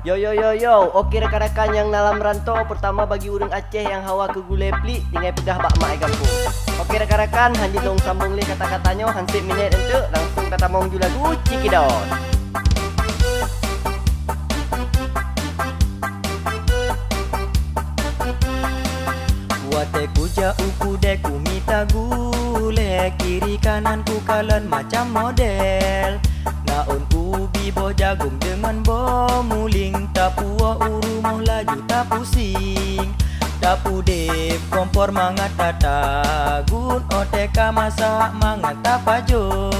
Yo yo yo yo, okey rakan-rakan yang dalam rantau, pertama bagi urang Aceh yang hawa ke gulai pelik dengan pedah bak mak kampung. Okey rakan-rakan, hanji dong sambung le kata-katanya hansip minit ente langsung kata mong ju lagu Cikidot. Wate ku jauh ku deku mita gule, kiri kanan ku kalen macam model. Naon ubi bo jagung dengan bo muling, tapua uru mau laju tak pusing. Tapu dep kompor mangat tatagun, oteka masak mangat tapajo.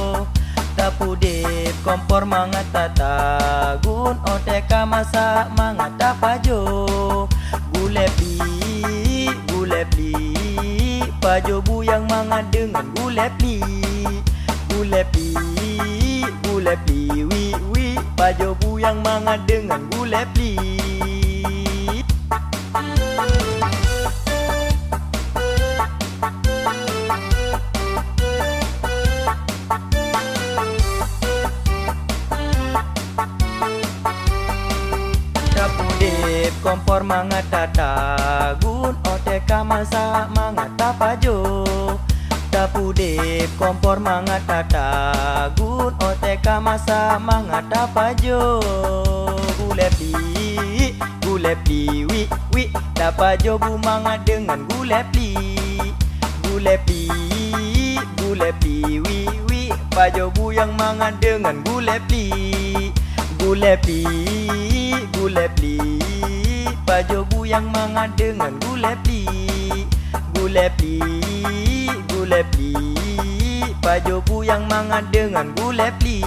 Tapu dep kompor mangat tatagun, oteka masak mangat tapajo. Gulai pli, pajo buyang mangat dengan gulai pli. Gulai pli, wi, pajo buyang mangat dengan gulai pli. Tapu dep kompor mangat tatagun, oteka masak mangat tapajo. Tapu dep kompor mangat tatagun, oteka masak mangat tapajo. Gulai pli, wi, tapajo bu mangat dengan gulai pli. Gulai pli, wi, pajo bu yang mangat dengan gulai pli. Gulai pli, pajo buyang mangat dengan gulai pli. Gulai pli, pajo buyang mangat dengan gulai pli.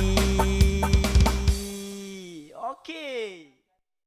Okey.